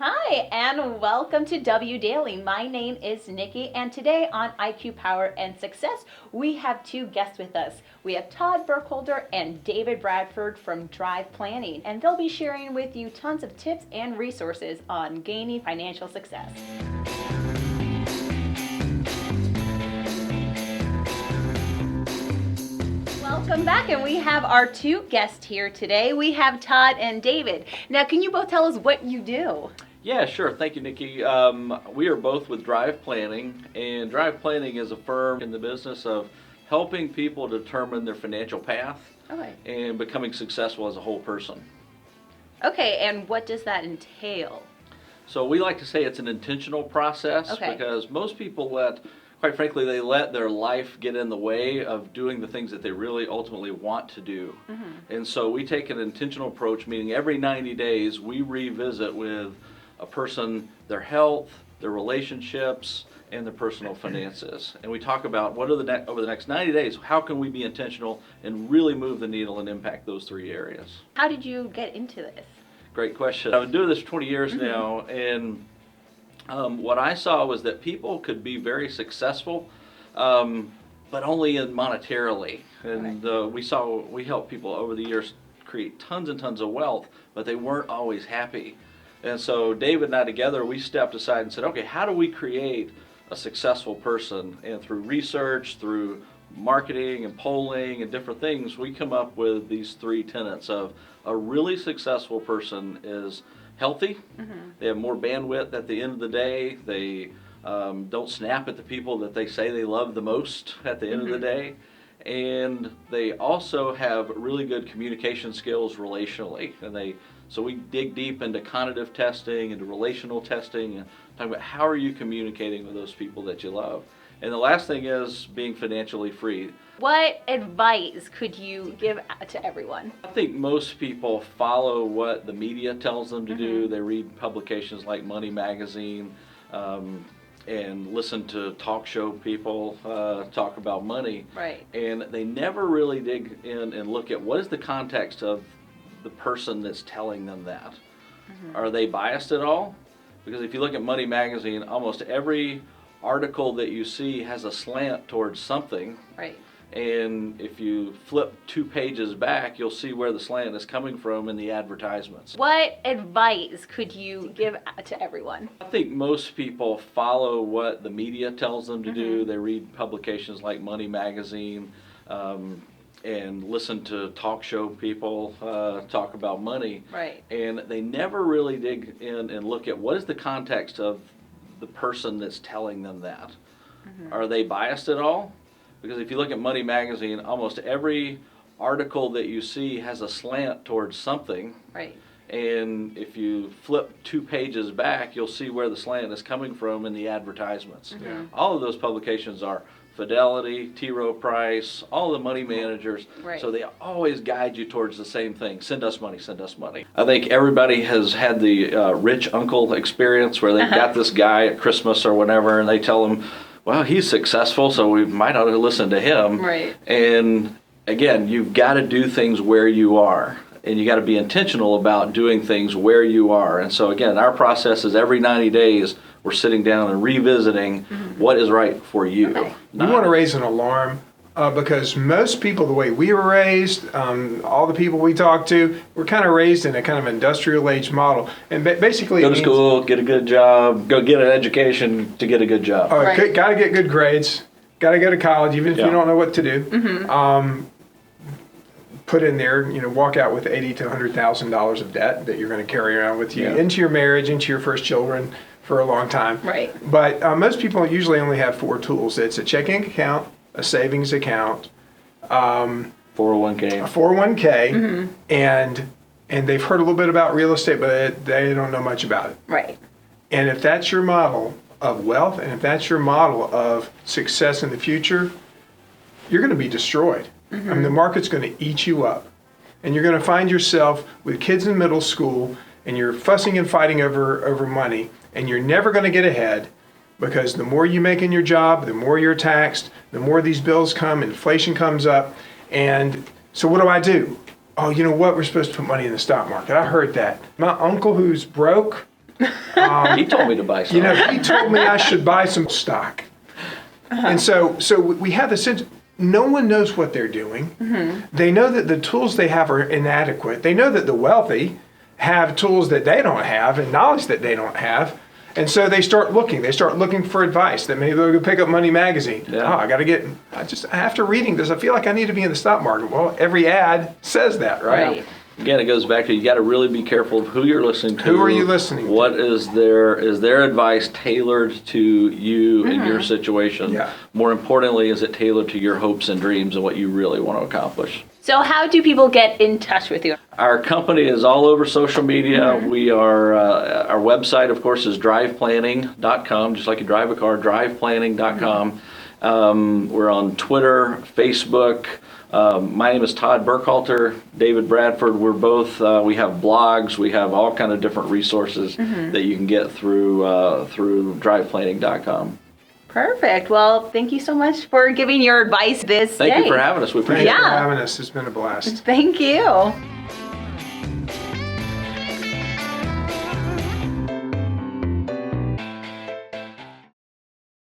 Hi, and welcome to W Daily. My name is Nikki, and today on IQ Power and Success, we have two guests with us. We have Todd Burkholder and David Bradford from Drive Planning, and they'll be sharing with you tons of tips and resources on gaining financial success. Welcome back, and we have our two guests here today. We have Todd and David. Now, can you both tell us what you do? Yeah, sure. Thank you, Nikki. We are both with Drive Planning, and Drive Planning is a firm in the business of helping people determine their financial path and becoming successful as a whole person. Okay, and what does that entail? So we like to say it's an intentional process because most people quite frankly, they let their life get in the way of doing the things that they really ultimately want to do. And so we take an intentional approach, meaning every 90 days we revisit with a person their health, their relationships, and their personal finances. And we talk about what are over the next 90 days, how can we be intentional and really move the needle and impact those three areas. How did you get into this? Great question. I've been doing this for 20 years now, and what I saw was that people could be very successful, but only monetarily. And we helped people over the years create tons and tons of wealth, but they weren't always happy. And so David and I together, we stepped aside and said, okay, how do we create a successful person? And through research, through marketing and polling and different things, we come up with these three tenets of a really successful person is healthy. They have more bandwidth at the end of the day. They don't snap at the people that they say they love the most at the end of the day. And they also have really good communication skills relationally. And so we dig deep into cognitive testing, into relational testing, and talking about how are you communicating with those people that you love. And the last thing is being financially free. What advice could you give to everyone? I think most people follow what the media tells them to do. They read publications like Money Magazine and listen to talk show people talk about money. Right. And they never really dig in and look at what is the context of the person that's telling them that. Are they biased at all? Because if you look at Money Magazine, almost every article that you see has a slant towards something. Right. And if you flip 2 pages back, you'll see where the slant is coming from in the advertisements. What advice could you give to everyone? I think most people follow what the media tells them to do. They read publications like Money Magazine and listen to talk show people talk about money. Right. And they never really dig in and look at what is the context of the person that's telling them that. Are they biased at all? Because if you look at Money Magazine, almost every article that you see has a slant towards something. Right. And if you flip 2 pages back, you'll see where the slant is coming from in the advertisements. All of those publications are Fidelity, T. Rowe Price, all the money managers. Right. So they always guide you towards the same thing. Send us money, send us money. I think everybody has had the rich uncle experience where they've got this guy at Christmas or whenever, and they tell him, well, he's successful, so we might ought to listen to him. Right. And again, you've got to do things where you are. And you got to be intentional about doing things where you are. And so again, our process is every 90 days, we're sitting down and revisiting what is right for you. We want to raise an alarm because most people, the way we were raised, all the people we talk to, we're kind of raised in a kind of industrial age model. And basically, go to school, get a good job, go get an education to get a good job. Got to get good grades, got to go to college, even if you don't know what to do. Put in there, walk out with $80,000 to $100,000 of debt that you're going to carry around with you into your marriage, into your first children for a long time. Right. But most people usually only have 4 tools. It's a checking account, a savings account, 401k, a 401k, and they've heard a little bit about real estate, but they don't know much about it. Right. And if that's your model of wealth, and if that's your model of success in the future, you're going to be destroyed. I mean, the market's going to eat you up. And you're going to find yourself with kids in middle school, and you're fussing and fighting over money, and you're never going to get ahead because the more you make in your job, the more you're taxed, the more these bills come, inflation comes up. And so what do? Oh, you know what? We're supposed to put money in the stock market. I heard that. My uncle who's broke, He told me to buy some. You know, he told me I should buy some stock. And so we have the sense, no one knows what they're doing. They know that the tools they have are inadequate. They know that the wealthy have tools that they don't have and knowledge that they don't have. And so they start looking. They start looking for advice. That maybe they'll go pick up Money Magazine. Yeah. After reading this, I feel like I need to be in the stock market. Well, every ad says that, right? Again, it goes back to you got to really be careful of who you're listening to. Who are you listening to? What is their advice tailored to you and your situation? Yeah. More importantly, is it tailored to your hopes and dreams and what you really want to accomplish? So how do people get in touch with you? Our company is all over social media. We are, our website, of course, is driveplanning.com, just like you drive a car, driveplanning.com. We're on Twitter, Facebook. My name is Todd Burkhalter, David Bradford. We're both, we have blogs, we have all kind of different resources that you can get through driveplanning.com. Perfect. Well, thank you so much for giving your advice this day. Thank you for having us. We appreciate Thank it. you for having us. It's been a blast. Thank you.